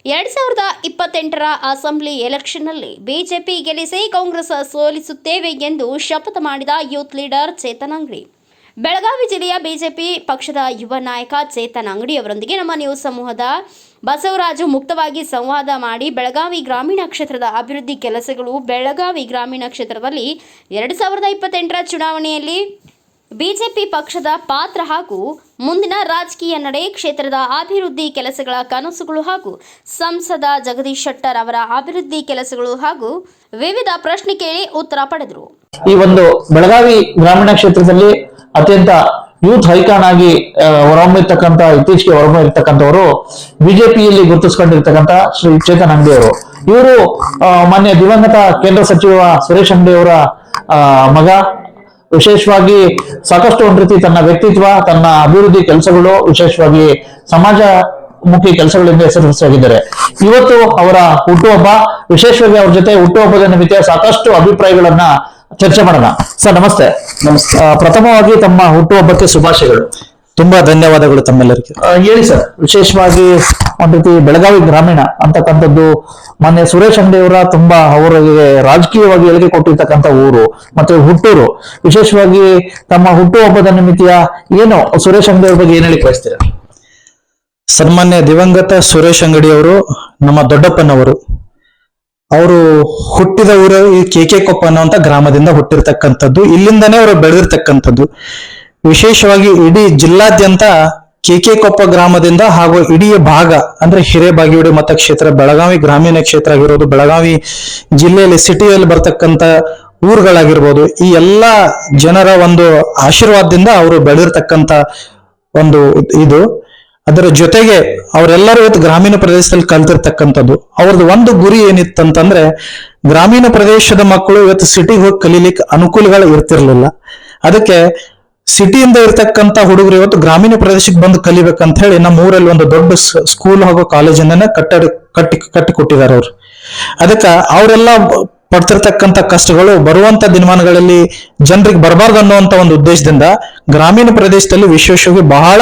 2028ರ assembly ಎಲೆಕ್ಷನ್ನಲ್ಲಿ BJP ಗೆಲ್ಲಿಸಿ ಕಾಂಗ್ರೆಸ್ ಸೋಲಿಸುತ್ತೇವೆ ಎಂದು ಶಪಥ ಮಾಡಿದ ಯೂತ್ ಲೀಡರ್ ಚೇತನ್ ಅಂಗಡಿ. ಬೆಳಗಾವಿ ಜಿಲ್ಲೆಯ ಬಿಜೆಪಿ ಪಕ್ಷದ ಯುವ ನಾಯಕ ಚೇತನ್ ಅಂಗಡಿ ಅವರೊಂದಿಗೆ ನಮ್ಮ ನ್ಯೂಸ್ ಸಮೂಹದ ಬಸವರಾಜು ಮುಕ್ತವಾಗಿ ಸಂವಾದ ಮಾಡಿ ಬೆಳಗಾವಿ ಗ್ರಾಮೀಣ ಕ್ಷೇತ್ರದ ಅಭಿವೃದ್ಧಿ ಕೆಲಸಗಳು, ಬೆಳಗಾವಿ ಗ್ರಾಮೀಣ ಕ್ಷೇತ್ರದಲ್ಲಿ 2028ರ ಚುನಾವಣೆಯಲ್ಲಿ ಬಿಜೆಪಿ ಪಕ್ಷದ ಪಾತ್ರ ಹಾಗೂ ಮುಂದಿನ ರಾಜಕೀಯ ನಡೆ, ಕ್ಷೇತ್ರದ ಅಭಿವೃದ್ಧಿ ಕೆಲಸಗಳ ಕನಸುಗಳು ಹಾಗೂ ಸಂಸದ ಜಗದೀಶ್ ಶೆಟ್ಟರ್ ಅವರ ಅಭಿವೃದ್ಧಿ ಕೆಲಸಗಳು ಹಾಗೂ ವಿವಿಧ ಪ್ರಶ್ನೆ ಕೇಳಿ ಉತ್ತರ ಪಡೆದರು. ಈ ಒಂದು ಬೆಳಗಾವಿ ಗ್ರಾಮೀಣ ಕ್ಷೇತ್ರದಲ್ಲಿ ಅತ್ಯಂತ ಯೂತ್ ಐಕಾನ್ ಆಗಿ ಹೊರಹೊಮ್ಮಿರ್ತಕ್ಕಂಥ, ಇತ್ತೀಚೆಗೆ ಹೊರಹೊಮ್ಮಿರ್ತಕ್ಕಂಥವರು ಬಿಜೆಪಿಯಲ್ಲಿ ಗುರುತಿಸಿಕೊಂಡಿರ್ತಕ್ಕಂಥ ಶ್ರೀ ಚೇತನ್ ಅಂಗಡಿ ಅವರು. ಇವರು ಮಾನ್ಯ ದಿವಂಗತ ಕೇಂದ್ರ ಸಚಿವ ಸುರೇಶ್ ಅಂಗಡಿ ಅವರ ಮಗ. ವಿಶೇಷವಾಗಿ ಸಾಕಷ್ಟು ಒಂದು ರೀತಿ ತನ್ನ ವ್ಯಕ್ತಿತ್ವ, ತನ್ನ ಅಭಿವೃದ್ಧಿ ಕೆಲಸಗಳು, ವಿಶೇಷವಾಗಿ ಸಮಾಜ ಮುಖಿ ಕೆಲಸಗಳಿಂದ ಹೆಸರುವಾಸಿಯಾಗಿದ್ದಾರೆ. ಇವತ್ತು ಅವರ ಹುಟ್ಟುಹಬ್ಬ. ವಿಶೇಷವಾಗಿ ಅವ್ರ ಜೊತೆ ಹುಟ್ಟುಹಬ್ಬದ ನಿಮಿತ್ತ ಸಾಕಷ್ಟು ಅಭಿಪ್ರಾಯಗಳನ್ನ ಚರ್ಚೆ ಮಾಡೋಣ. ಸರ್ ನಮಸ್ತೆ. ನಮಸ್ತೆ. ಪ್ರಥಮವಾಗಿ ತಮ್ಮ ಹುಟ್ಟುಹಬ್ಬಕ್ಕೆ ಶುಭಾಶಯಗಳು. ತುಂಬಾ ಧನ್ಯವಾದಗಳು ತಮ್ಮೆಲ್ಲರಿಗೆ. ಹೇಳಿ ಸರ್, ವಿಶೇಷವಾಗಿ ಒಂದ್ ರೀತಿ ಬೆಳಗಾವಿ ಗ್ರಾಮೀಣ ಅಂತಕ್ಕಂಥದ್ದು ಮಾನ್ಯ ಸುರೇಶ್ ಅಂಗಡಿ ಅವರ ತುಂಬಾ ಅವರಿಗೆ ರಾಜಕೀಯವಾಗಿ ಹೇಳಿಕೆ ಕೊಟ್ಟಿರ್ತಕ್ಕಂಥ ಊರು ಮತ್ತೆ ಹುಟ್ಟೂರು. ವಿಶೇಷವಾಗಿ ತಮ್ಮ ಹುಟ್ಟುಹಬ್ಬದ ನಿಮಿತ್ತ ಏನು ಸುರೇಶ್ ಅಂಗಡಿ ಅವ್ರ ಬಗ್ಗೆ ಏನ್ ಹೇಳಿ ಬಯಸ್ತೀರಾ? ಸನ್ಮಾನ್ಯ ದಿವಂಗತ ಸುರೇಶ್ ಅಂಗಡಿ ಅವರು ನಮ್ಮ ದೊಡ್ಡಪ್ಪನವರು. ಅವರು ಹುಟ್ಟಿದ ಊರು ಈ ಕೆಕೆ ಕೊಪ್ಪ ಅನ್ನುವಂತ ಗ್ರಾಮದಿಂದ ಹುಟ್ಟಿರ್ತಕ್ಕಂಥದ್ದು. ಇಲ್ಲಿಂದನೇ ಅವರು ಬೆಳೆದಿರ್ತಕ್ಕಂಥದ್ದು. ವಿಶೇಷವಾಗಿ ಇಡೀ ಜಿಲ್ಲಾದ್ಯಂತ ಕೆಕೆ ಕೊಪ್ಪ ಗ್ರಾಮದಿಂದ ಹಾಗೂ ಇಡೀ ಭಾಗ ಅಂದ್ರೆ ಹಿರೇಬಾಗೇವಾಡಿ ಮತಕ್ಷೇತ್ರ, ಬೆಳಗಾವಿ ಗ್ರಾಮೀಣ ಕ್ಷೇತ್ರ ಆಗಿರ್ಬೋದು, ಬೆಳಗಾವಿ ಜಿಲ್ಲೆಯಲ್ಲಿ ಸಿಟಿಯಲ್ಲಿ ಬರ್ತಕ್ಕಂಥ ಊರುಗಳಾಗಿರ್ಬೋದು, ಈ ಎಲ್ಲಾ ಜನರ ಒಂದು ಆಶೀರ್ವಾದದಿಂದ ಅವರು ಬೆಳೆದಿರ್ತಕ್ಕಂಥ ಒಂದು ಇದು. ಅದರ ಜೊತೆಗೆ ಅವರೆಲ್ಲರೂ ಇವತ್ತು ಗ್ರಾಮೀಣ ಪ್ರದೇಶದಲ್ಲಿ ಕಲ್ತಿರ್ತಕ್ಕಂಥದ್ದು. ಅವ್ರದ್ದು ಒಂದು ಗುರಿ ಏನಿತ್ತಂತಂದ್ರೆ, ಗ್ರಾಮೀಣ ಪ್ರದೇಶದ ಮಕ್ಕಳು ಇವತ್ತು ಸಿಟಿಗೆ ಹೋಗಿ ಕಲೀಲಿಕ್ಕೆ ಅನುಕೂಲಗಳು ಇರ್ತಿರ್ಲಿಲ್ಲ. ಅದಕ್ಕೆ ಸಿಟಿಯಿಂದ ಇರ್ತಕ್ಕಂಥ ಹುಡುಗರು ಇವತ್ತು ಗ್ರಾಮೀಣ ಪ್ರದೇಶಕ್ಕೆ ಬಂದು ಕಲಿಬೇಕಂತ ಹೇಳಿ ನಮ್ಮ ಊರಲ್ಲಿ ಒಂದು ದೊಡ್ಡ ಸ್ಕೂಲ್ ಹಾಗೂ ಕಾಲೇಜನ್ನ ಕಟ್ಟಿ ಕೊಟ್ಟಿದ್ದಾರೆ ಅವರು. ಅದಕ್ಕೆ ಅವರೆಲ್ಲ ಪಡ್ತಿರ್ತಕ್ಕಂಥ ಕಷ್ಟಗಳು ಬರುವಂತ ದಿನಮಾನಗಳಲ್ಲಿ ಜನರಿಗೆ ಬರಬಾರ್ದು ಅನ್ನುವಂತ ಒಂದು ಉದ್ದೇಶದಿಂದ ಗ್ರಾಮೀಣ ಪ್ರದೇಶದಲ್ಲಿ ವಿಶೇಷವಾಗಿ ಬಹಳ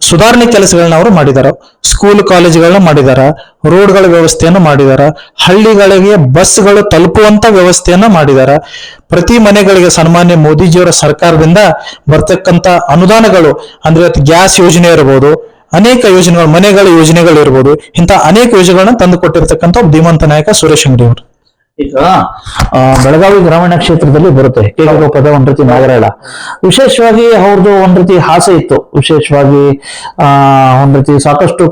ಸುಧಾರಣೆ ಕೆಲಸಗಳನ್ನ ಅವರು ಮಾಡಿದಾರ. ಸ್ಕೂಲ್ ಕಾಲೇಜುಗಳನ್ನ ಮಾಡಿದಾರ, ರೋಡ್ಗಳ ವ್ಯವಸ್ಥೆಯನ್ನು ಮಾಡಿದಾರ, ಹಳ್ಳಿಗಳಿಗೆ ಬಸ್ಗಳು ತಲುಪುವಂತ ವ್ಯವಸ್ಥೆಯನ್ನ ಮಾಡಿದಾರ. ಪ್ರತಿ ಮನೆಗಳಿಗೆ ಸನ್ಮಾನ್ಯ ಮೋದಿಜಿಯವರ ಸರ್ಕಾರದಿಂದ ಬರ್ತಕ್ಕಂಥ ಅನುದಾನಗಳು ಅಂದ್ರೆ ಗ್ಯಾಸ್ ಯೋಜನೆ ಇರಬಹುದು, ಅನೇಕ ಯೋಜನೆಗಳು, ಮನೆಗಳ ಯೋಜನೆಗಳು ಇರ್ಬೋದು, ಇಂಥ ಅನೇಕ ಯೋಜನೆಗಳನ್ನ ತಂದು ಕೊಟ್ಟಿರ್ತಕ್ಕಂಥ ಧೀಮಂತ ನಾಯಕ ಸುರೇಶ್ ಅಂಗಡಿ ಅವರು. ಈಗ ಬೆಳಗಾವಿ ಗ್ರಾಮೀಣ ಕ್ಷೇತ್ರದಲ್ಲಿ ಬರುತ್ತೆ ಕೆಕೆಕೊಪ್ಪದ ಒಂದ್ ರೀತಿ ನಗರ. ವಿಶೇಷವಾಗಿ ಅವ್ರದ್ದು ಒಂದ್ ರೀತಿ ಆಸೆ ಇತ್ತು. ವಿಶೇಷವಾಗಿ ಒಂದ್ ರೀತಿ ಸಾಕಷ್ಟು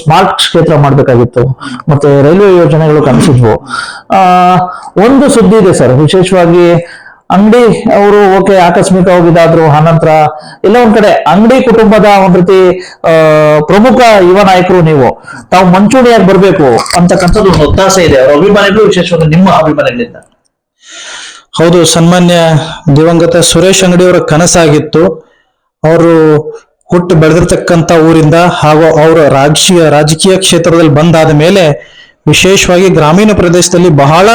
ಸ್ಮಾರ್ಟ್ ಕ್ಷೇತ್ರ ಮಾಡ್ಬೇಕಾಗಿತ್ತು, ಮತ್ತೆ ರೈಲ್ವೆ ಯೋಜನೆಗಳು ಕನಸಿದ್ವು. ಒಂದು ಸುದ್ದಿ ಇದೆ ಸರ್, ವಿಶೇಷವಾಗಿ ಅಂಗಡಿ ಅವರು ಓಕೆ ಆಕಸ್ಮಿಕವಾಗಿ ಇದಾದ್ರು, ಆನಂತರ ಎಲ್ಲ ಒಂದ್ ಕಡೆ ಅಂಗಡಿ ಕುಟುಂಬದ ಒಂದ್ ರೀತಿ ಪ್ರಮುಖ ಯುವ ನಾಯಕರು ನೀವು, ತಾವು ಮಂಚೂಣಿಯಾಗಿ ಬರ್ಬೇಕು ಅಂತಕ್ಕಂಥದ್ದು ಒಂದು ಒತ್ತಾಸೆ ಇದೆ ಅವರ ಅಭಿಮಾನಿಗಳು, ವಿಶೇಷವಾಗಿ ನಿಮ್ಮ ಅಭಿಮಾನಿಗಳಿಂದ. ಹೌದು, ಸನ್ಮಾನ್ಯ ದಿವಂಗತ ಸುರೇಶ್ ಅಂಗಡಿ ಅವರ ಕನಸಾಗಿತ್ತು. ಅವರು ಹುಟ್ಟು ಬೆಳೆದಿರ್ತಕ್ಕಂಥ ಊರಿಂದ ಹಾಗೂ ಅವರ ರಾಜಕೀಯ ಕ್ಷೇತ್ರದಲ್ಲಿ ಬಂದಾದ ಮೇಲೆ ವಿಶೇಷವಾಗಿ ಗ್ರಾಮೀಣ ಪ್ರದೇಶದಲ್ಲಿ ಬಹಳ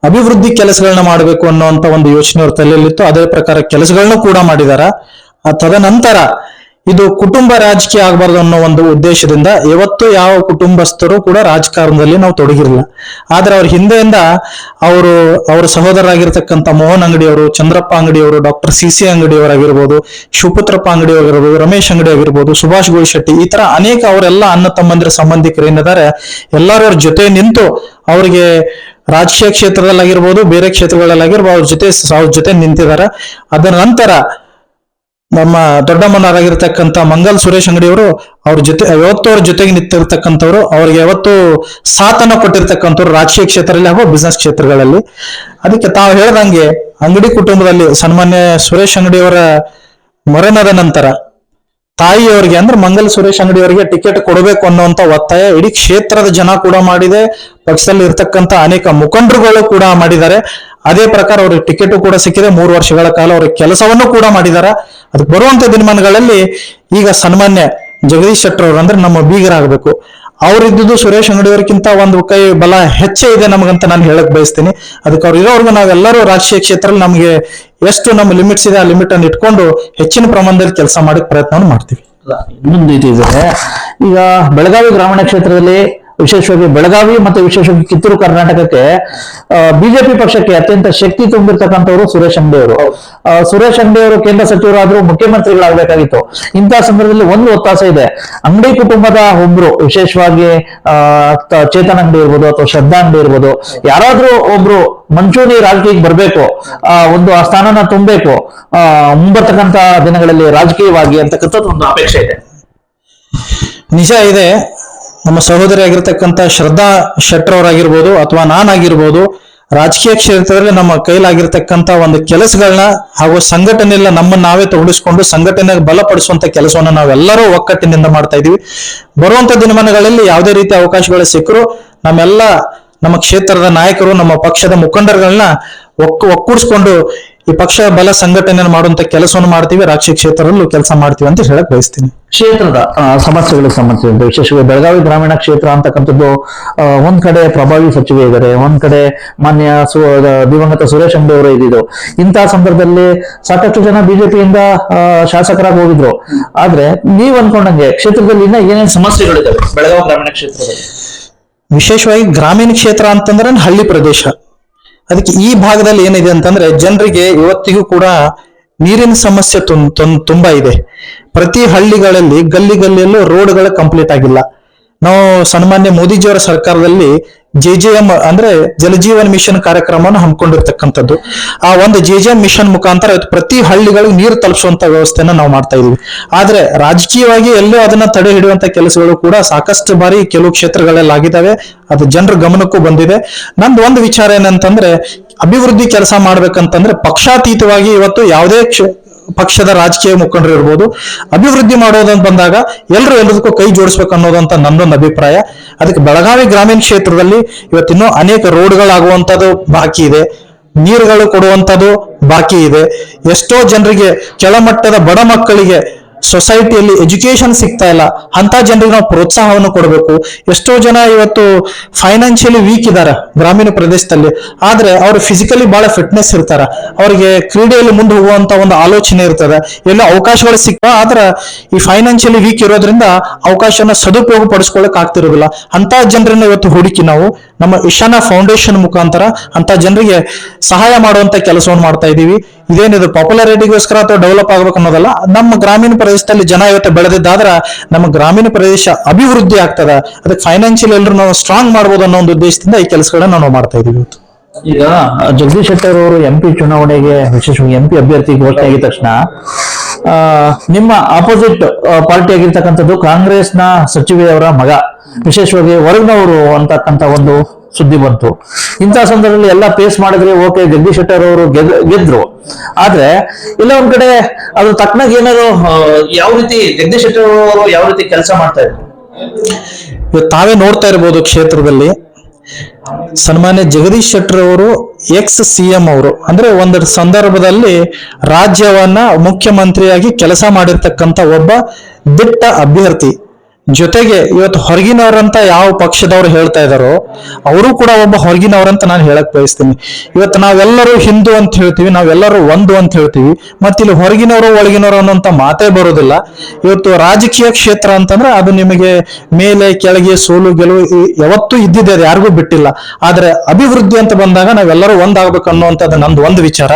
ಅಭಿವೃದ್ಧಿ ಕೆಲಸಗಳನ್ನ ಮಾಡಬೇಕು ಅನ್ನುವಂತ ಒಂದು ಯೋಚನೆ ಅವ್ರ ತಲೆಯಲ್ಲಿತ್ತು. ಅದೇ ಪ್ರಕಾರ ಕೆಲಸಗಳನ್ನು ಕೂಡ ಮಾಡಿದಾರ. ತದನಂತರ ಇದು ಕುಟುಂಬ ರಾಜಕೀಯ ಆಗಬಾರ್ದು ಅನ್ನೋ ಒಂದು ಉದ್ದೇಶದಿಂದ ಯಾವತ್ತೂ ಯಾವ ಕುಟುಂಬಸ್ಥರು ಕೂಡ ರಾಜಕಾರಣದಲ್ಲಿ ನಾವು ತೊಡಗಿರಲಿಲ್ಲ. ಆದ್ರೆ ಅವ್ರ ಹಿಂದೆಯಿಂದ ಅವರ ಸಹೋದರರಾಗಿರ್ತಕ್ಕಂಥ ಮೋಹನ್ ಅಂಗಡಿ ಅವರು, ಚಂದ್ರಪ್ಪ ಅಂಗಡಿ ಅವರು, ಡಾಕ್ಟರ್ ಸಿ ಅಂಗಡಿ ಅವರಾಗಿರ್ಬೋದು, ಶಿವಪುತ್ರಪ್ಪ ಅಂಗಡಿ ಆಗಿರ್ಬೋದು, ರಮೇಶ್ ಅಂಗಡಿ ಆಗಿರ್ಬೋದು, ಸುಭಾಷ್ ಗೋಳಿಶೆಟ್ಟಿ, ಈ ತರ ಅನೇಕ ಅವರೆಲ್ಲ ಅಣ್ಣ ತಮ್ಮಂದಿರ ಸಂಬಂಧಿಕರು ಏನಿದ್ದಾರೆ ಎಲ್ಲರೂ ಅವ್ರ ಜೊತೆ ನಿಂತು ಅವರಿಗೆ ರಾಜಕೀಯ ಕ್ಷೇತ್ರದಲ್ಲಾಗಿರ್ಬೋದು, ಬೇರೆ ಕ್ಷೇತ್ರಗಳಲ್ಲಾಗಿರ್ಬೋದು ಅವ್ರ ಜೊತೆ ನಿಂತಿದ್ದಾರೆ. ಅದರ ನಂತರ ನಮ್ಮ ದೊಡ್ಡಮ್ಮನವರಾಗಿರ್ತಕ್ಕಂಥ ಮಂಗಲ್ ಸುರೇಶ್ ಅಂಗಡಿ ಅವರು ಅವ್ರ ಜೊತೆ ಯಾವತ್ತೂ ಅವ್ರ ಜೊತೆಗೆ ನಿಂತಿರ್ತಕ್ಕಂಥವ್ರು, ಅವ್ರಿಗೆ ಯಾವತ್ತೂ ಸಾಥನ್ನ ಕೊಟ್ಟಿರ್ತಕ್ಕಂಥವ್ರು ರಾಜಕೀಯ ಕ್ಷೇತ್ರದಲ್ಲಿ ಹಾಗೂ ಬಿಸ್ನೆಸ್ ಕ್ಷೇತ್ರಗಳಲ್ಲಿ. ಅದಕ್ಕೆ ತಾವು ಹೇಳ್ದಂಗೆ ಅಂಗಡಿ ಕುಟುಂಬದಲ್ಲಿ ಸನ್ಮಾನ್ಯ ಸುರೇಶ್ ಅಂಗಡಿ ಅವರ ಮರಣದ ನಂತರ ತಾಯಿಯವರಿಗೆ ಅಂದ್ರೆ ಮಂಗಲ್ ಸುರೇಶ್ ಅಂಗಡಿ ಅವರಿಗೆ ಟಿಕೆಟ್ ಕೊಡಬೇಕು ಅನ್ನುವಂತ ಒತ್ತಾಯ ಇಡೀ ಕ್ಷೇತ್ರದ ಜನ ಕೂಡ ಮಾಡಿದೆ, ಪಕ್ಷದಲ್ಲಿ ಇರ್ತಕ್ಕಂಥ ಅನೇಕ ಮುಖಂಡರುಗಳು ಕೂಡ ಮಾಡಿದ್ದಾರೆ. ಅದೇ ಪ್ರಕಾರ ಅವ್ರಿಗೆ ಟಿಕೆಟ್ ಕೂಡ ಸಿಕ್ಕಿದೆ. 3 ವರ್ಷಗಳ ಕಾಲ ಅವ್ರ ಕೆಲಸವನ್ನು ಕೂಡ ಮಾಡಿದಾರ. ಅದಕ್ಕೆ ಬರುವಂತ ದಿನಮಾನಗಳಲ್ಲಿ ಈಗ ಸನ್ಮಾನ್ಯ ಜಗದೀಶ್ ಶೆಟ್ಟರ್ ಅವರು ಅಂದ್ರೆ ನಮ್ಮ ಬೀಗರಾಗಬೇಕು. ಅವ್ರಿದ್ದು ಸುರೇಶ್ ಅಂಗಡಿ ಅವರಿಗಿಂತ ಒಂದು ಕೈ ಬಲ ಹೆಚ್ಚೇ ಇದೆ ನಮಗಂತ ನಾನು ಹೇಳಕ್ ಬಯಸ್ತೀನಿ. ಅದಕ್ಕೆ ಅವ್ರು ಇರೋರ್ಗು ನಾವೆಲ್ಲರೂ ರಾಜಕೀಯ ಕ್ಷೇತ್ರದಲ್ಲಿ ನಮಗೆ ಎಷ್ಟು ನಮ್ಮ ಲಿಮಿಟ್ಸ್ ಇದೆ ಆ ಲಿಮಿಟ್ ಅನ್ನು ಇಟ್ಕೊಂಡು ಹೆಚ್ಚಿನ ಪ್ರಮಾಣದಲ್ಲಿ ಕೆಲಸ ಮಾಡಕ್ ಪ್ರಯತ್ನವನ್ನು ಮಾಡ್ತೀವಿ. ಇನ್ನೊಂದು ಇದೆ, ಈಗ ಬೆಳಗಾವಿ ಗ್ರಾಮೀಣ ಕ್ಷೇತ್ರದಲ್ಲಿ ವಿಶೇಷವಾಗಿ ಬೆಳಗಾವಿ ಮತ್ತು ವಿಶೇಷವಾಗಿ ಕಿತ್ತೂರು ಕರ್ನಾಟಕಕ್ಕೆ ಬಿಜೆಪಿ ಪಕ್ಷಕ್ಕೆ ಅತ್ಯಂತ ಶಕ್ತಿ ತುಂಬಿರ್ತಕ್ಕಂಥವ್ರು ಸುರೇಶ್ ಅಂಗಡಿ ಅವರು. ಸುರೇಶ್ ಅಂಗಡಿ ಅವರು ಕೇಂದ್ರ ಸಚಿವರಾದ್ರು ಮುಖ್ಯಮಂತ್ರಿಗಳಾಗಬೇಕಾಗಿತ್ತು. ಇಂತಹ ಸಂದರ್ಭದಲ್ಲಿ ಒಂದು ಒತ್ತಾಸೆ ಇದೆ, ಅಂಗಡಿ ಕುಟುಂಬದ ಒಬ್ರು, ವಿಶೇಷವಾಗಿ ಚೇತನ್ ಅಂಗಡಿ ಇರ್ಬೋದು ಅಥವಾ ಶ್ರದ್ಧಾ ಅಂಗಡಿ ಇರ್ಬೋದು, ಯಾರಾದ್ರೂ ಒಬ್ರು ಮುಂಚೂಣಿ ರಾಜಕೀಯಕ್ಕೆ ಬರ್ಬೇಕು, ಒಂದು ಆ ಸ್ಥಾನನ ತುಂಬಬೇಕು ಮುಂಬರ್ತಕ್ಕಂತ ದಿನಗಳಲ್ಲಿ ರಾಜಕೀಯವಾಗಿ ಅಂತಕ್ಕಂಥದ್ದು ಒಂದು ಅಪೇಕ್ಷೆ ಇದೆ. ನಿಜ ಇದೆ. ನಮ್ಮ ಸಹೋದರಿ ಆಗಿರ್ತಕ್ಕಂಥ ಶ್ರದ್ಧಾ ಶೆಟ್ಟರ್ ಅವರಾಗಿರ್ಬೋದು ಅಥವಾ ನಾನಾಗಿರ್ಬೋದು, ರಾಜಕೀಯ ಕ್ಷೇತ್ರದಲ್ಲಿ ನಮ್ಮ ಕೈಲಾಗಿರ್ತಕ್ಕಂಥ ಒಂದು ಕೆಲಸಗಳನ್ನ ಹಾಗೂ ಸಂಘಟನೆಯಲ್ಲ ನಮ್ಮನ್ನು ನಾವೇ ತೊಡಗಿಸ್ಕೊಂಡು ಸಂಘಟನೆ ಬಲಪಡಿಸುವಂತ ಕೆಲಸವನ್ನು ನಾವೆಲ್ಲರೂ ಒಕ್ಕಟ್ಟಿನಿಂದ ಮಾಡ್ತಾ ಇದೀವಿ. ಬರುವಂತ ದಿನಮಾನಗಳಲ್ಲಿ ಯಾವುದೇ ರೀತಿಯ ಅವಕಾಶಗಳು ಸಿಕ್ಕರು ನಮ್ಮ ಕ್ಷೇತ್ರದ ನಾಯಕರು, ನಮ್ಮ ಪಕ್ಷದ ಮುಖಂಡರುಗಳನ್ನ ಒಕ್ಕೂಡಿಸ್ಕೊಂಡು ಈ ಪಕ್ಷ ಬಲ ಸಂಘಟನೆ ಮಾಡುವಂತ ಕೆಲಸವನ್ನು ಮಾಡ್ತೀವಿ, ರಾಜಕೀಯ ಕ್ಷೇತ್ರದಲ್ಲೂ ಕೆಲಸ ಮಾಡ್ತೀವಿ ಅಂತ ಹೇಳಕ್ ಬಯಸ್ತೀನಿ. ಕ್ಷೇತ್ರದ ಸಮಸ್ಯೆಗಳಿಗೆ ಸಂಬಂಧಿಸಿದಂತೆ ವಿಶೇಷವಾಗಿ ಬೆಳಗಾವಿ ಗ್ರಾಮೀಣ ಕ್ಷೇತ್ರ ಅಂತಕ್ಕಂಥದ್ದು ಒಂದ್ ಕಡೆ ಪ್ರಭಾವಿ ಸಚಿವ ಇದ್ದಾರೆ, ಒಂದ್ ಕಡೆ ಮಾನ್ಯ ದಿವಂಗತ ಸುರೇಶ್ ಅಂಗಡಿ ಅವರು ಇದ್ದಿದ್ದು. ಇಂತಹ ಸಂದರ್ಭದಲ್ಲಿ ಸಾಕಷ್ಟು ಜನ ಬಿಜೆಪಿಯಿಂದ ಶಾಸಕರಾಗಿ ಹೋಗಿದ್ರು. ಆದ್ರೆ ನೀವ್ ಅನ್ಕೊಂಡಂಗೆ ಕ್ಷೇತ್ರದಲ್ಲಿ ಇನ್ನ ಏನೇನ್ ಸಮಸ್ಯೆಗಳಿದೆ ಬೆಳಗಾವಿ ಗ್ರಾಮೀಣ ಕ್ಷೇತ್ರದಲ್ಲಿ? ವಿಶೇಷವಾಗಿ ಗ್ರಾಮೀಣ ಕ್ಷೇತ್ರ ಅಂತಂದ್ರೆ ಹಳ್ಳಿ ಪ್ರದೇಶ. ಅದಕ್ಕೆ ಈ ಭಾಗದಲ್ಲಿ ಏನಿದೆ ಅಂತಂದ್ರೆ ಜನರಿಗೆ ಇವತ್ತಿಗೂ ಕೂಡ ನೀರಿನ ಸಮಸ್ಯೆ ತುಂಬಾ ಇದೆ. ಪ್ರತಿ ಹಳ್ಳಿಗಳಲ್ಲಿ ಗಲ್ಲಿಯಲ್ಲೂ ರೋಡ್ಗಳು ಕಂಪ್ಲೀಟ್ ಆಗಿಲ್ಲ. ನಾವು ಸನ್ಮಾನ್ಯ ಮೋದಿಜಿಯವರ ಸರ್ಕಾರದಲ್ಲಿ JJM ಅಂದ್ರೆ ಜಲಜೀವನ್ ಮಿಷನ್ ಕಾರ್ಯಕ್ರಮವನ್ನು ಹಮ್ಮಿಕೊಂಡಿರ್ತಕ್ಕಂಥದ್ದು. ಆ ಒಂದು JJM ಮಿಷನ್ ಮುಖಾಂತರ ಪ್ರತಿ ಹಳ್ಳಿಗಳಿಗೆ ನೀರು ತಲುಪಿಸುವಂತ ವ್ಯವಸ್ಥೆಯನ್ನ ನಾವು ಮಾಡ್ತಾ ಇದೀವಿ. ಆದ್ರೆ ರಾಜಕೀಯವಾಗಿ ಎಲ್ಲೂ ಅದನ್ನ ತಡೆ ಹಿಡಿಯುವಂತ ಕೆಲಸಗಳು ಕೂಡ ಸಾಕಷ್ಟು ಬಾರಿ ಕೆಲವು ಕ್ಷೇತ್ರಗಳಲ್ಲಿ ಆಗಿದ್ದಾವೆ. ಅದು ಜನರ ಗಮನಕ್ಕೂ ಬಂದಿದೆ. ನಂದು ಒಂದು ವಿಚಾರ ಏನಂತಂದ್ರೆ, ಅಭಿವೃದ್ಧಿ ಕೆಲಸ ಮಾಡ್ಬೇಕಂತಂದ್ರೆ ಪಕ್ಷಾತೀತವಾಗಿ ಇವತ್ತು ಯಾವುದೇ ಪಕ್ಷದ ರಾಜಕೀಯ ಮುಖಂಡರು ಇರ್ಬೋದು, ಅಭಿವೃದ್ಧಿ ಮಾಡೋದಂತ ಬಂದಾಗ ಎಲ್ಲದಕ್ಕೂ ಕೈ ಜೋಡಿಸ್ಬೇಕು ಅನ್ನೋದಂತ ನನ್ನೊಂದು ಅಭಿಪ್ರಾಯ. ಅದಕ್ಕೆ ಬೆಳಗಾವಿ ಗ್ರಾಮೀಣ ಕ್ಷೇತ್ರದಲ್ಲಿ ಇವತ್ತಿನ್ನೂ ಅನೇಕ ರೋಡ್ಗಳಾಗುವಂಥದ್ದು ಬಾಕಿ ಇದೆ, ನೀರುಗಳು ಕೊಡುವಂಥದ್ದು ಬಾಕಿ ಇದೆ. ಎಷ್ಟೋ ಜನರಿಗೆ ಕೆಳಮಟ್ಟದ ಬಡ ಮಕ್ಕಳಿಗೆ ಸೊಸೈಟಿಯಲ್ಲಿ ಎಜುಕೇಶನ್ ಸಿಗ್ತಾ ಇಲ್ಲ. ಅಂತ ಜನರಿಗೆ ನಾವು ಪ್ರೋತ್ಸಾಹವನ್ನು ಕೊಡಬೇಕು. ಎಷ್ಟೋ ಜನ ಇವತ್ತು ಫೈನಾನ್ಷಿಯಲಿ ವೀಕ್ ಇದ್ದಾರೆ ಗ್ರಾಮೀಣ ಪ್ರದೇಶದಲ್ಲಿ, ಆದ್ರೆ ಅವರು ಫಿಸಿಕಲಿ ಬಹಳ ಫಿಟ್ನೆಸ್ ಇರ್ತಾರ, ಅವರಿಗೆ ಕ್ರೀಡೆಯಲ್ಲಿ ಮುಂದೆ ಹೋಗುವಂತ ಒಂದು ಆಲೋಚನೆ ಇರ್ತದೆ, ಎಲ್ಲ ಅವಕಾಶಗಳು ಸಿಗ್ತಾ. ಆದ್ರೆ ಈ ಫೈನಾನ್ಷಿಯಲಿ ವೀಕ್ ಇರೋದ್ರಿಂದ ಅವಕಾಶನ ಸದುಪಯೋಗ ಪಡಿಸ್ಕೊಳ್ಳಕ್ ಆಗ್ತಿರೋದಿಲ್ಲ. ಅಂತ ಜನರನ್ನ ಇವತ್ತು ಹುಡುಕಿ ನಾವು ನಮ್ಮ ಇಶಾನ ಫೌಂಡೇಶನ್ ಮುಖಾಂತರ ಅಂತ ಜನರಿಗೆ ಸಹಾಯ ಮಾಡುವಂತ ಕೆಲಸವನ್ನು ಮಾಡ್ತಾ ಇದೀವಿ. ಇದೇನಿದು ಪಾಪ್ಯುಲಾರಿಟಿಗೋಸ್ಕರ ಅಥವಾ ಡೆವಲಪ್ ಆಗ್ಬೇಕು ಅನ್ನೋದಲ್ಲ. ನಮ್ಮ ಗ್ರಾಮೀಣ ಪ್ರದೇಶದಲ್ಲಿ ಜನ ಇವತ್ತು ಬೆಳೆದಿದ್ದಾದ್ರೆ ನಮ್ಮ ಗ್ರಾಮೀಣ ಪ್ರದೇಶ ಅಭಿವೃದ್ಧಿ ಆಗ್ತದೆ. ಅದಕ್ಕೆ ಫೈನಾನ್ಷಿಯಲ್ ಎಲ್ಲರೂ ನಾವು ಸ್ಟ್ರಾಂಗ್ ಮಾಡ್ಬೋದು ಅನ್ನೋ ಒಂದು ಉದ್ದೇಶದಿಂದ ಈ ಕೆಲಸಗಳನ್ನ ನಾವು ಮಾಡ್ತಾ ಇದೀವಿ. ಈಗ ಜಗದೀಶ್ ಶೆಟ್ಟರ್ ಅವರು MP ಚುನಾವಣೆಗೆ ವಿಶೇಷವಾಗಿ MP ಅಭ್ಯರ್ಥಿ ಘೋಷಣೆ ಆಗಿದ ತಕ್ಷಣ ನಿಮ್ಮ ಅಪೋಸಿಟ್ ಪಾರ್ಟಿ ಆಗಿರ್ತಕ್ಕಂಥದ್ದು ಕಾಂಗ್ರೆಸ್ನ ಸಚಿವೆಯವರ ಮಗ ವಿಶೇಷವಾಗಿ ಹೊರಗಿನವರು ಅಂತಕ್ಕಂಥ ಒಂದು ಸುದ್ದಿ ಬಂತು. ಇಂತಹ ಸಂದರ್ಭದಲ್ಲಿ ಎಲ್ಲ ಫೇಸ್ ಮಾಡಿದ್ರೆ ಓಕೆ, ಜಗದೀಶ್ ಶೆಟ್ಟರ್ ಅವರು ಗೆದ್ರು. ಆದ್ರೆ ಇಲ್ಲ ಒಂದ್ ಕಡೆ ಅದ್ರ ತಕ್ಕನಾಗ ಏನಾದ್ರು ಯಾವ ರೀತಿ ಜಗದೀಶ್ ಶೆಟ್ಟರ್ ಅವರು ಯಾವ ರೀತಿ ಕೆಲಸ ಮಾಡ್ತಾ ಇದ್ರು ಇವತ್ತು ತಾವೇ ನೋಡ್ತಾ ಇರ್ಬೋದು. ಕ್ಷೇತ್ರದಲ್ಲಿ ಸನ್ಮಾನ್ಯ ಜಗದೀಶ್ ಶೆಟ್ಟರ್ ಅವರು CM ಅವರು ಅಂದ್ರೆ ಒಂದು ಸಂದರ್ಭದಲ್ಲಿ ರಾಜ್ಯವನ್ನ ಮುಖ್ಯಮಂತ್ರಿಯಾಗಿ ಕೆಲಸ ಮಾಡಿರ್ತಕ್ಕಂಥ ಒಬ್ಬ ದಿಟ್ಟ ಅಭ್ಯರ್ಥಿ. ಜೊತೆಗೆ ಇವತ್ತು ಹೊರಗಿನವರಂತ ಯಾವ ಪಕ್ಷದವ್ರು ಹೇಳ್ತಾ ಇದಾರೋ ಅವರು ಕೂಡ ಒಬ್ಬ ಹೊರಗಿನವರಂತ ನಾನು ಹೇಳಕ್ ಬಯಸ್ತೀನಿ. ಇವತ್ತು ನಾವೆಲ್ಲರೂ ಹಿಂದೂ ಅಂತ ಹೇಳ್ತೀವಿ, ನಾವೆಲ್ಲರೂ ಒಂದು ಅಂತ ಹೇಳ್ತೀವಿ, ಮತ್ತೆ ಇಲ್ಲಿ ಹೊರಗಿನವರು ಒಳಗಿನವರು ಅನ್ನೋಂತ ಮಾತೇ ಬರೋದಿಲ್ಲ. ಇವತ್ತು ರಾಜಕೀಯ ಕ್ಷೇತ್ರ ಅಂತಂದ್ರೆ ಅದು ನಿಮಗೆ ಮೇಲೆ ಕೆಳಗೆ ಸೋಲು ಗೆಲುವು ಯಾವತ್ತೂ ಇದ್ದಿದೆ, ಅದು ಯಾರಿಗೂ ಬಿಟ್ಟಿಲ್ಲ. ಆದ್ರೆ ಅಭಿವೃದ್ಧಿ ಅಂತ ಬಂದಾಗ ನಾವೆಲ್ಲರೂ ಒಂದಾಗ್ಬೇಕು ಅನ್ನುವಂಥದ್ದು ನಂದು ಒಂದು ವಿಚಾರ.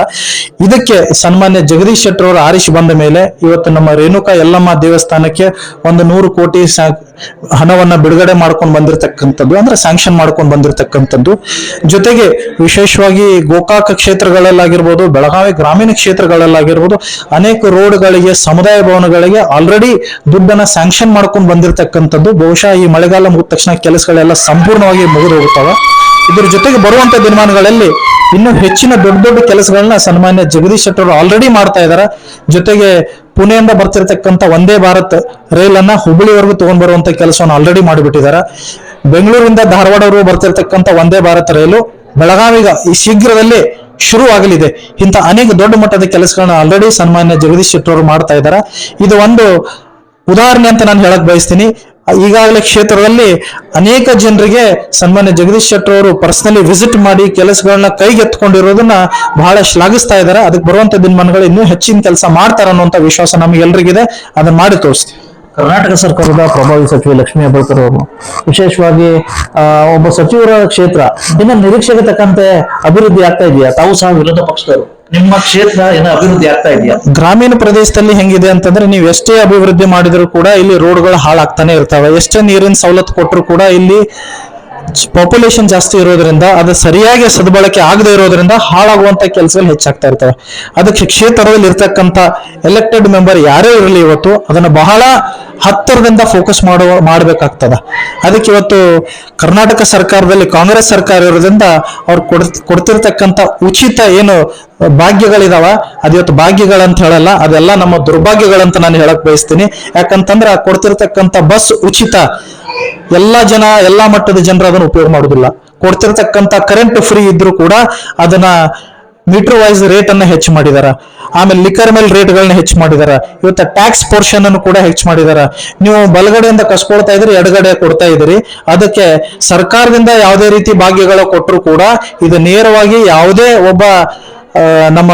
ಇದಕ್ಕೆ ಸನ್ಮಾನ್ಯ ಜಗದೀಶ್ ಶೆಟ್ಟರ್ ಅವರು ಆರಿಸಿ ಬಂದ ಮೇಲೆ ಇವತ್ತು ನಮ್ಮ ರೇಣುಕಾ ಯಲ್ಲಮ್ಮ ದೇವಸ್ಥಾನಕ್ಕೆ 100 ಕೋಟಿ ಹಣವನ್ನ ಬಿಡುಗಡೆ ಮಾಡ್ಕೊಂಡು ಬಂದಿರತಕ್ಕಂಥದ್ದು, ಅಂದ್ರೆ ಸ್ಯಾಂಕ್ಷನ್ ಮಾಡ್ಕೊಂಡು ಬಂದಿರತಕ್ಕಂಥದ್ದು. ಜೊತೆಗೆ ವಿಶೇಷವಾಗಿ ಗೋಕಾಕ ಕ್ಷೇತ್ರಗಳಲ್ಲಾಗಿರ್ಬೋದು, ಬೆಳಗಾವಿ ಗ್ರಾಮೀಣ ಕ್ಷೇತ್ರಗಳಲ್ಲಾಗಿರ್ಬೋದು ಅನೇಕ ರೋಡ್ಗಳಿಗೆ, ಸಮುದಾಯ ಭವನಗಳಿಗೆ ಆಲ್ರೆಡಿ ದುಡ್ಡನ್ನ ಸ್ಯಾಂಕ್ಷನ್ ಮಾಡ್ಕೊಂಡು ಬಂದಿರತಕ್ಕಂಥದ್ದು. ಬಹುಶಃ ಈ ಮಳೆಗಾಲ ಮುಗಿದ ತಕ್ಷಣ ಕೆಲಸಗಳೆಲ್ಲ ಸಂಪೂರ್ಣವಾಗಿ ಮುಗಿದು ಹೋಗುತ್ತವೆ. ಇದ್ರ ಜೊತೆಗೆ ಬರುವಂತ ದಿನಮಾನಗಳಲ್ಲಿ ಇನ್ನೂ ಹೆಚ್ಚಿನ ದೊಡ್ಡ ಕೆಲಸಗಳನ್ನ ಸನ್ಮಾನ್ಯ ಜಗದೀಶ್ ಶೆಟ್ಟರ್ ಆಲ್ರೆಡಿ ಮಾಡ್ತಾ ಇದ್ದಾರೆ. ಜೊತೆಗೆ ಪುಣೆಯಿಂದ ಬರ್ತಿರ್ತಕ್ಕಂಥ ವಂದೇ ಭಾರತ್ ರೈಲನ್ನ ಹುಬ್ಬಳ್ಳಿವರೆಗೂ ತಗೊಂಡ್ ಬರುವಂತ ಕೆಲಸವನ್ನು ಆಲ್ರೆಡಿ ಮಾಡಿಬಿಟ್ಟಿದ್ದಾರೆ. ಬೆಂಗಳೂರಿಂದ ಧಾರವಾಡವರೆಗೂ ಬರ್ತಿರ್ತಕ್ಕಂಥ ವಂದೇ ಭಾರತ್ ರೈಲು ಬೆಳಗಾವಿಗ ಈ ಶೀಘ್ರದಲ್ಲೇ ಶುರು ಆಗಲಿದೆ. ಇಂಥ ಅನೇಕ ದೊಡ್ಡ ಮಟ್ಟದ ಕೆಲಸಗಳನ್ನ ಆಲ್ರೆಡಿ ಸನ್ಮಾನ್ಯ ಜಗದೀಶ್ ಶೆಟ್ಟರ್ ಅವರು ಮಾಡ್ತಾ ಇದ್ದಾರೆ. ಇದು ಒಂದು ಉದಾಹರಣೆ ಅಂತ ನಾನು ಹೇಳಕ್ ಬಯಸ್ತೀನಿ. ಈಗಾಗಲೇ ಕ್ಷೇತ್ರದಲ್ಲಿ ಅನೇಕ ಜನರಿಗೆ ಸನ್ಮಾನ್ಯ ಜಗದೀಶ್ ಶೆಟ್ಟರ್ ಅವರು ಪರ್ಸನಲಿ ವಿಸಿಟ್ ಮಾಡಿ ಕೆಲಸಗಳನ್ನ ಕೈಗೆತ್ಕೊಂಡಿರೋದನ್ನ ಬಹಳ ಶ್ಲಾಘಿಸ್ತಾ ಇದ್ದಾರೆ. ಅದಕ್ಕೆ ಬರುವಂತ ದಿನಮಾನಗಳು ಇನ್ನೂ ಹೆಚ್ಚಿನ ಕೆಲಸ ಮಾಡ್ತಾರ ಅನ್ನುವಂತ ವಿಶ್ವಾಸ ನಮಗೆಲ್ಲರಿಗಿದೆ. ಅದನ್ನ ಮಾಡಿ ತೋರಿಸ್ತೀವಿ. ಕರ್ನಾಟಕ ಸರ್ಕಾರದ ಪ್ರಭಾವಿ ಸಚಿವೆ ಲಕ್ಷ್ಮೀ ಹೆಬ್ಬಾಳ್ಕರ್ ಅವರು ವಿಶೇಷವಾಗಿ ಒಬ್ಬ ಸಚಿವರ ಕ್ಷೇತ್ರ ಇನ್ನು ನಿರೀಕ್ಷೆಗೆ ತಕ್ಕಂತೆ ಅಭಿವೃದ್ಧಿ ಆಗ್ತಾ ಇದೆಯಾ? ತಾವು ಸಹ ವಿರೋಧ ಪಕ್ಷದವರು, ನಿಮ್ಮ ಕ್ಷೇತ್ರ ಏನೋ ಅಭಿವೃದ್ಧಿ ಆಗ್ತಾ ಇದೆಯಾ? ಗ್ರಾಮೀಣ ಪ್ರದೇಶದಲ್ಲಿ ಹೆಂಗಿದೆ ಅಂತಂದ್ರೆ ನೀವು ಎಷ್ಟೇ ಅಭಿವೃದ್ಧಿ ಮಾಡಿದ್ರು ಕೂಡ ಇಲ್ಲಿ ರೋಡ್ಗಳು ಹಾಳಾಗ್ತಾನೆ ಇರ್ತವೆ. ಎಷ್ಟೇ ನೀರಿನ ಸವಲತ್ತು ಕೊಟ್ಟರು ಕೂಡ ಇಲ್ಲಿ ಪಾಪ್ಯುಲೇಷನ್ ಜಾಸ್ತಿ ಇರೋದ್ರಿಂದ ಅದು ಸರಿಯಾಗಿ ಸದ್ಬಳಕೆ ಆಗದೆ ಇರೋದ್ರಿಂದ ಹಾಳಾಗುವಂತ ಕೆಲಸಗಳು ಹೆಚ್ಚಾಗ್ತಾ ಇರ್ತವೆ. ಅದಕ್ಕೆ ಕ್ಷೇತ್ರದಲ್ಲಿ ಇರ್ತಕ್ಕಂಥ ಎಲೆಕ್ಟೆಡ್ ಮೆಂಬರ್ ಯಾರೇ ಇರಲಿ ಇವತ್ತು ಅದನ್ನ ಬಹಳ ಹತ್ತಿರದಿಂದ ಫೋಕಸ್ ಮಾಡಬೇಕಾಗ್ತದ. ಅದಕ್ಕೆ ಇವತ್ತು ಕರ್ನಾಟಕ ಸರ್ಕಾರದಲ್ಲಿ ಕಾಂಗ್ರೆಸ್ ಸರ್ಕಾರ ಇರೋದ್ರಿಂದ ಅವ್ರು ಕೊಡ್ತಿರ್ತಕ್ಕಂಥ ಉಚಿತ ಏನು ಭಾಗ್ಯಗಳಿದಾವ ಅದು ಇವತ್ತು ಭಾಗ್ಯಗಳಂತ ಹೇಳಲ್ಲ, ಅದೆಲ್ಲ ನಮ್ಮ ದುರ್ಭಾಗ್ಯಗಳಂತ ನಾನು ಹೇಳಕ್ ಬಯಸ್ತೀನಿ. ಯಾಕಂತಂದ್ರೆ ಕೊಡ್ತಿರ್ತಕ್ಕಂಥ ಬಸ್ ಉಚಿತ ಎಲ್ಲಾ ಮಟ್ಟದ ಜನರು ಅದನ್ನು ಉಪಯೋಗ ಮಾಡುದಿಲ್ಲ. ಕೊಡ್ತಿರ್ತಕ್ಕಂಥ ಕರೆಂಟ್ ಫ್ರೀ ಇದ್ರೂ ಕೂಡ ಅದನ್ನ ಮೀಟರ್ ವೈಸ್ ರೇಟ್ ಅನ್ನ ಹೆಚ್ಚು ಮಾಡಿದಾರ. ಆಮೇಲೆ ಲಿಕ್ಕರ್ ಮೇಲೆ ರೇಟ್ಗಳನ್ನ ಹೆಚ್ಚು ಮಾಡಿದಾರ. ಇವತ್ತು ಟ್ಯಾಕ್ಸ್ ಪೋರ್ಷನ್ ಅನ್ನು ಕೂಡ ಹೆಚ್ಚು ಮಾಡಿದಾರ. ನೀವು ಬಲಗಡೆಯಿಂದ ಕಸ್ಕೊಳ್ತಾ ಇದ್ರಿ, ಎಡಗಡೆ ಕೊಡ್ತಾ ಇದ್ರಿ. ಅದಕ್ಕೆ ಸರ್ಕಾರದಿಂದ ಯಾವುದೇ ರೀತಿ ಭಾಗ್ಯಗಳು ಕೊಟ್ಟರು ಕೂಡ ಇದು ನೇರವಾಗಿ ಯಾವುದೇ ಒಬ್ಬ ನಮ್ಮ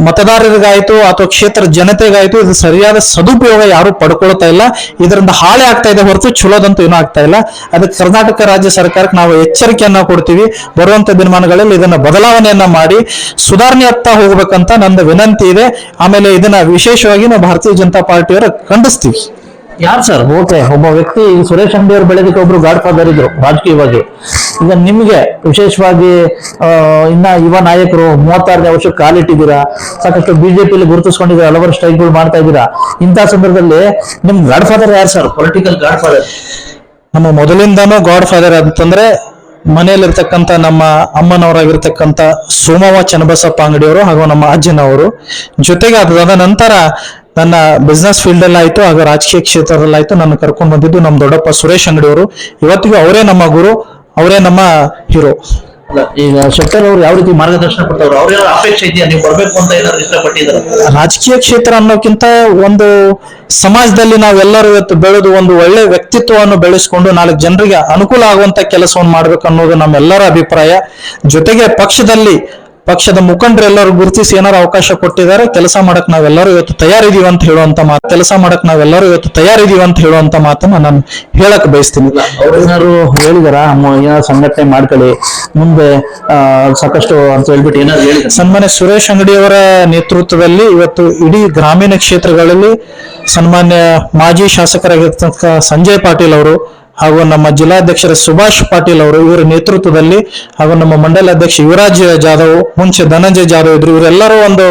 ಮತದಾರರಿಗಾಯ್ತು ಅಥವಾ ಕ್ಷೇತ್ರ ಜನತೆಗಾಯ್ತು ಇದು ಸರಿಯಾದ ಸದುಪಯೋಗ ಯಾರು ಪಡ್ಕೊಳ್ತಾ ಇಲ್ಲ. ಇದರಿಂದ ಹಾಳೆ ಆಗ್ತಾ ಇದೆ ಹೊರತು ಚಲೋದಂತೂ ಏನೂ ಆಗ್ತಾ ಇಲ್ಲ. ಅದಕ್ಕೆ ಕರ್ನಾಟಕ ರಾಜ್ಯ ಸರ್ಕಾರಕ್ಕೆ ನಾವು ಎಚ್ಚರಿಕೆಯನ್ನ ಕೊಡ್ತೀವಿ. ಬರುವಂತ ದಿನಮಾನಗಳಲ್ಲಿ ಇದನ್ನ ಬದಲಾವಣೆಯನ್ನ ಮಾಡಿ ಸುಧಾರಣೆಯತ್ತ ಹೋಗ್ಬೇಕಂತ ನನ್ನ ವಿನಂತಿ ಇದೆ. ಆಮೇಲೆ ಇದನ್ನ ವಿಶೇಷವಾಗಿ ನಾವು ಭಾರತೀಯ ಜನತಾ ಪಾರ್ಟಿಯವರ ಖಂಡಿಸ್ತೀವಿ. ಯಾರು ಸರ್? ಓಕೆ, ಒಬ್ಬ ವ್ಯಕ್ತಿ ಈಗ ಸುರೇಶ್ ಅಂಗಡಿ ಅವರು ಬೆಳೆದಕ್ಕೆ ಒಬ್ರು ಗಾಡ್ ಫಾದರ್ ಇದ್ರು ರಾಜಕೀಯವಾಗಿ. ಈಗ ನಿಮ್ಗೆ ವಿಶೇಷವಾಗಿ ಇನ್ನ ಯುವ ನಾಯಕರು 36ನೇ ವರ್ಷಕ್ಕೆ ಕಾಲಿಟ್ಟಿದ್ದೀರಾ, ಸಾಕಷ್ಟು ಬಿಜೆಪಿಯಲ್ಲಿ ಗುರುತಿಸ್ಕೊಂಡಿದ್ದೀರಾ, ಹಲವಾರು ಸ್ಟ್ರೈಕ್ಗಳು ಮಾಡ್ತಾ ಇದ್ದೀರಾ. ಇಂಥ ಸಂದರ್ಭದಲ್ಲಿ ನಿಮ್ ಗಾಡ್ ಫಾದರ್ ಯಾರು ಸರ್? ಪೊಲಿಟಿಕಲ್ ಗಾಡ್ ಫಾದರ್ ನಮ್ಮ ಮೊದಲಿಂದಾನು ಗಾಡ್ ಫಾದರ್ ಅಂತಂದ್ರೆ ಮನೆಯಲ್ಲಿರ್ತಕ್ಕಂಥ ನಮ್ಮ ಅಮ್ಮನವರಾಗಿರ್ತಕ್ಕಂಥ ಸೋಮವ್ವ ಚನ್ನಬಸಪ್ಪ ಅಂಗಡಿಯವರು ಹಾಗೂ ನಮ್ಮ ಅಜ್ಜನವರು. ಜೊತೆಗೆ ಅದಾದ ನಂತರ ನನ್ನ ಬಿಸ್ನೆಸ್ ಫೀಲ್ಡ್ ಅಲ್ಲಿ ಆಯ್ತು ಹಾಗೂ ರಾಜಕೀಯ ಕ್ಷೇತ್ರದಲ್ಲಿ ಆಯ್ತು ನನ್ನ ಕರ್ಕೊಂಡು ಬಂದಿದ್ದು ನಮ್ಮ ದೊಡ್ಡಪ್ಪ ಸುರೇಶ್ ಅಂಗಡಿಯವರು. ಇವತ್ತಿಗೂ ಅವರೇ ನಮ್ಮ ಗುರು, ಅವರೇ ನಮ್ಮ ಹೀರೋ. ಈಗ ಶೆಟ್ಟರ್ ಅವರು ಯಾವ ರೀತಿ ಮಾರ್ಗದರ್ಶನ ಕೊಡ್ತಾವ್ರು? ಅವ್ರ ಅಪೇಕ್ಷೆ ಇದೆಯಾ ನೀವು ಬರ್ಬೇಕು ಅಂತ ಏನಾದ್ರು ಇಷ್ಟಪಟ್ಟಿದ್ದಾರೆ? ರಾಜಕೀಯ ಕ್ಷೇತ್ರ ಅನ್ನೋಕ್ಕಿಂತ ಒಂದು ಸಮಾಜದಲ್ಲಿ ನಾವೆಲ್ಲರೂ ಇವತ್ತು ಬೆಳೆದು ಒಂದು ಒಳ್ಳೆ ವ್ಯಕ್ತಿತ್ವವನ್ನು ಬೆಳೆಸ್ಕೊಂಡು 4 ಜನರಿಗೆ ಅನುಕೂಲ ಆಗುವಂತ ಕೆಲಸವನ್ನು ಮಾಡ್ಬೇಕು ಅನ್ನೋದು ನಮ್ಮೆಲ್ಲರ ಅಭಿಪ್ರಾಯ. ಜೊತೆಗೆ ಪಕ್ಷದ ಮುಖಂಡರು ಎಲ್ಲರೂ ಗುರುತಿಸಿ ಏನಾರು ಅವಕಾಶ ಕೊಟ್ಟಿದ್ದಾರೆ, ಕೆಲಸ ಮಾಡಕ್ ನಾವೆಲ್ಲರೂ ಇವತ್ತು ತಯಾರಿದೀವಿ ಅಂತ ಹೇಳುವಂತ ಮಾತನ್ನ ನಾನು ಹೇಳಕ್ ಬಯಸ್ತೀನಿ. ಅವ್ರೇನಾದ್ರು ಹೇಳಿದಾರ ಏನಾದ್ರು ಸಂಘಟನೆ ಮಾಡ್ಕೊಳ್ಳಿ ಮುಂದೆ ಸಾಕಷ್ಟು ಅಂತ ಹೇಳ್ಬಿಟ್ಟು ಏನಾದ್ರು ಹೇಳಿ? ಸನ್ಮಾನ್ಯ ಸುರೇಶ್ ಅಂಗಡಿಯವರ ನೇತೃತ್ವದಲ್ಲಿ ಇವತ್ತು ಇಡೀ ಗ್ರಾಮೀಣ ಕ್ಷೇತ್ರಗಳಲ್ಲಿ ಸನ್ಮಾನ್ಯ ಮಾಜಿ ಶಾಸಕರಾಗಿರ್ತಕ್ಕ ಸಂಜಯ್ ಪಾಟೀಲ್ ಅವರು ಹಾಗೂ ನಮ್ಮ ಜಿಲ್ಲಾಧ್ಯಕ್ಷರ ಸುಭಾಷ್ ಪಾಟೀಲ್ ಅವರು ಇವರ ನೇತೃತ್ವದಲ್ಲಿ ಹಾಗೂ ನಮ್ಮ ಮಂಡಲ ಅಧ್ಯಕ್ಷ ಯುವರಾಜ್ ಜಾಧವ್, ಮುಂಚೆ ಧನಂಜಯ ಜಾಧವ್ ಇದ್ರು, ಇವರೆಲ್ಲರೂ ಒಂದು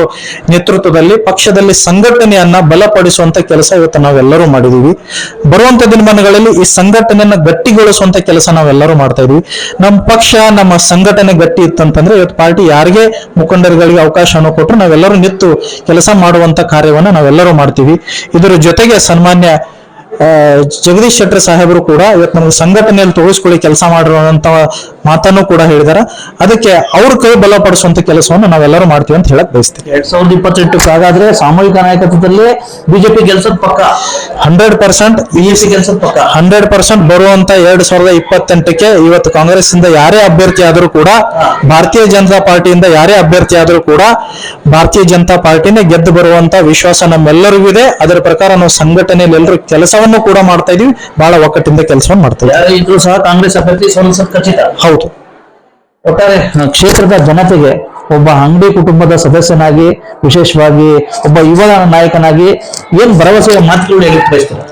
ನೇತೃತ್ವದಲ್ಲಿ ಪಕ್ಷದಲ್ಲಿ ಸಂಘಟನೆಯನ್ನ ಬಲಪಡಿಸುವಂತ ಕೆಲಸ ಇವತ್ತು ನಾವೆಲ್ಲರೂ ಮಾಡಿದೀವಿ. ಬರುವಂತ ದಿನಮಾನಗಳಲ್ಲಿ ಈ ಸಂಘಟನೆಯನ್ನ ಗಟ್ಟಿಗೊಳಿಸುವಂತ ಕೆಲಸ ನಾವೆಲ್ಲರೂ ಮಾಡ್ತಾ ಇದೀವಿ. ನಮ್ಮ ಪಕ್ಷ ನಮ್ಮ ಸಂಘಟನೆ ಗಟ್ಟಿ ಇತ್ತಂತಂದ್ರೆ ಇವತ್ತು ಪಾರ್ಟಿ ಯಾರಿಗೆ ಮುಖಂಡರುಗಳಿಗೆ ಅವಕಾಶವನ್ನು ಕೊಟ್ಟರು ನಾವೆಲ್ಲರೂ ನಿಂತು ಕೆಲಸ ಮಾಡುವಂತ ಕಾರ್ಯವನ್ನ ನಾವೆಲ್ಲರೂ ಮಾಡ್ತೀವಿ. ಇದರ ಜೊತೆಗೆ ಸನ್ಮಾನ್ಯ ಜಗದೀಶ್ ಶೆಟ್ಟರ್ ಸಾಹೇಬರು ಕೂಡ ಇವತ್ತು ನಮಗೆ ಸಂಘಟನೆಯಲ್ಲಿ ತೊಡಗಿಸ್ಕೊಳ್ಳಿ ಕೆಲಸ ಮಾಡಿರುವಂತ ಮಾತನ್ನು ಕೂಡ ಹೇಳಿದಾರೆ. ಅದಕ್ಕೆ ಅವ್ರ ಕೈ ಬಲಪಡಿಸುವಂತ ಕೆಲಸವನ್ನು ನಾವೆಲ್ಲರೂ ಮಾಡ್ತೀವಿ ಅಂತ ಹೇಳಕ್ ಬಯಸ್ತೀವಿ. 2028 ಹಾಗಾದ್ರೆ ಸಾಮೂಹಿಕ ನಾಯಕತ್ವದಲ್ಲಿ ಬಿಜೆಪಿ ಗೆಲ್ಸೋದ್ ಪಕ್ಕ, 100% ಬಿಜೆಪಿ ಗೆಲ್ಸೋದ್ ಪಕ್ಕ, 100% ಬರುವಂತ 2028ಕ್ಕೆ ಇವತ್ತು ಕಾಂಗ್ರೆಸ್ ಇಂದ ಯಾರೇ ಅಭ್ಯರ್ಥಿ ಆದ್ರೂ ಕೂಡ, ಭಾರತೀಯ ಜನತಾ ಪಾರ್ಟಿಯಿಂದ ಯಾರೇ ಅಭ್ಯರ್ಥಿ ಆದ್ರೂ ಕೂಡ ಭಾರತೀಯ ಜನತಾ ಪಾರ್ಟಿನೇ ಗೆದ್ದು ಬರುವಂತ ವಿಶ್ವಾಸ ನಮ್ಮೆಲ್ಲರಿಗೂ ಇದೆ. ಅದರ ಪ್ರಕಾರ ನಾವು ಸಂಘಟನೆಯಲ್ಲಿ ಎಲ್ಲರೂ ಕೆಲಸವನ್ನು ಕೂಡ ಮಾಡ್ತಾ ಇದೀವಿ, ಬಹಳ ಒಕ್ಕಟ್ಟಿಂದ ಕೆಲಸವನ್ನು ಮಾಡ್ತಾ ಇದ್ದೀವಿ. ಇದ್ರೂ ಸಹ ಕಾಂಗ್ರೆಸ್ ಅಭ್ಯರ್ಥಿ ಸೋಲಿಸೋದು ಖಚಿತ. ಹೌದು. ಒಟ್ಟಾರೆ ಕ್ಷೇತ್ರದ ಜನತೆಗೆ ಒಬ್ಬ ಅಂಗಡಿ ಕುಟುಂಬದ ಸದಸ್ಯನಾಗಿ, ವಿಶೇಷವಾಗಿ ಒಬ್ಬ ಯುವ ನಾಯಕನಾಗಿ ಏನ್ ಭರವಸೆಯ ಮಾತುಗಳು ಹೇಳಕ್ ಬಯಸ್ತಾರೆ?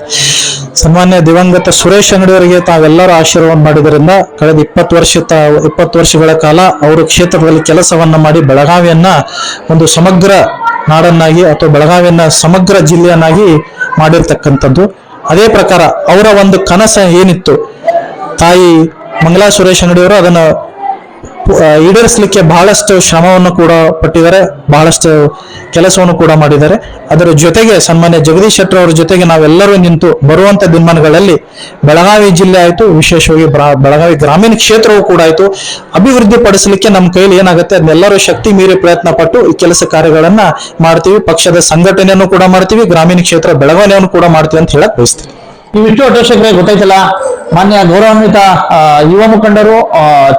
ಸನ್ಮಾನ್ಯ ದಿವಂಗತ ಸುರೇಶ್ ಅಂಗಡಿಯವರಿಗೆ ತಾವೆಲ್ಲರೂ ಆಶೀರ್ವಾದ ಮಾಡಿದ್ರಿಂದ ಕಳೆದ 20 ವರ್ಷಗಳ ಕಾಲ ಅವರು ಕ್ಷೇತ್ರದಲ್ಲಿ ಕೆಲಸವನ್ನ ಮಾಡಿ ಬೆಳಗಾವಿಯನ್ನ ಒಂದು ಸಮಗ್ರ ನಾಡನ್ನಾಗಿ ಅಥವಾ ಬೆಳಗಾವಿಯನ್ನ ಸಮಗ್ರ ಜಿಲ್ಲೆಯನ್ನಾಗಿ ಮಾಡಿರ್ತಕ್ಕಂಥದ್ದು. ಅದೇ ಪ್ರಕಾರ ಅವರ ಒಂದು ಕನಸ ಏನಿತ್ತು, ತಾಯಿ ಮಂಗಲಾ ಸುರೇಶ್ ಅಂಗಡಿಯವರು ಅದನ್ನ ಈಡೇರಿಸಲಿಕ್ಕೆ ಬಹಳಷ್ಟು ಶ್ರಮವನ್ನು ಕೂಡ ಪಟ್ಟಿದ್ದಾರೆ, ಬಹಳಷ್ಟು ಕೆಲಸವನ್ನು ಕೂಡ ಮಾಡಿದ್ದಾರೆ. ಅದರ ಜೊತೆಗೆ ಸನ್ಮಾನ್ಯ ಜಗದೀಶ್ ಶೆಟ್ಟರ್ ಅವರ ಜೊತೆಗೆ ನಾವೆಲ್ಲರೂ ನಿಂತು ಬರುವಂತ ದಿನಮಾನಗಳಲ್ಲಿ ಬೆಳಗಾವಿ ಜಿಲ್ಲೆ ಆಯ್ತು, ವಿಶೇಷವಾಗಿ ಬೆಳಗಾವಿ ಗ್ರಾಮೀಣ ಕ್ಷೇತ್ರವೂ ಕೂಡ ಆಯ್ತು, ಅಭಿವೃದ್ಧಿ ಪಡಿಸಲಿಕ್ಕೆ ನಮ್ಮ ಕೈಯಲ್ಲಿ ಏನಾಗುತ್ತೆ ಅದನ್ನೆಲ್ಲರೂ ಶಕ್ತಿ ಮೀರಿ ಪ್ರಯತ್ನ ಪಟ್ಟು ಈ ಕೆಲಸ ಕಾರ್ಯಗಳನ್ನ ಮಾಡ್ತೀವಿ. ಪಕ್ಷದ ಸಂಘಟನೆಯನ್ನು ಕೂಡ ಮಾಡ್ತೀವಿ, ಗ್ರಾಮೀಣ ಕ್ಷೇತ್ರ ಬೆಳವಣಿಗೆಯನ್ನು ಕೂಡ ಮಾಡ್ತೀವಿ ಅಂತ ಹೇಳಕ್ ಬಯಸ್ತೀವಿ. ಇವಿಷ್ಟು ಅಧ್ಯಕ್ಷರೇ ಗೊತ್ತಾಯ್ತಲ್ಲ, ಮಾನ್ಯ ಗೌರವಾನ್ವಿತ ಯುವ ಮುಖಂಡರು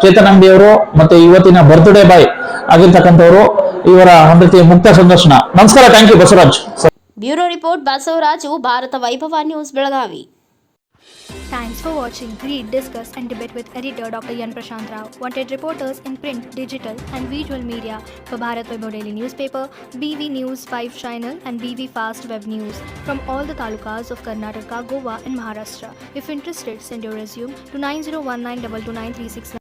ಚೇತನ್ ಅಂಗಡಿಯವರು ಮತ್ತೆ ಇವತ್ತಿನ ಬರ್ತ್ಡೇ ಬಾಯ್ ಆಗಿರ್ತಕ್ಕಂಥವ್ರು, ಇವರ ಒಂದು ರೀತಿಯ ಮುಕ್ತ ಸಂದರ್ಶನ. ನಮಸ್ಕಾರ, thank you Basavaraj. Bureau report Basavaraju, Bharat Vaibhav news, Belagavi. Thanks for watching. Read, discuss and debate with editor Dr. Yan Prashant Rao. Wanted reporters in print, digital and visual media for Bharat Vaibhav Daily Newspaper, BV News 5 Channel and BV Fast Web News from all the talukas of Karnataka, Goa and Maharashtra. If interested, send your resume to 9019229369.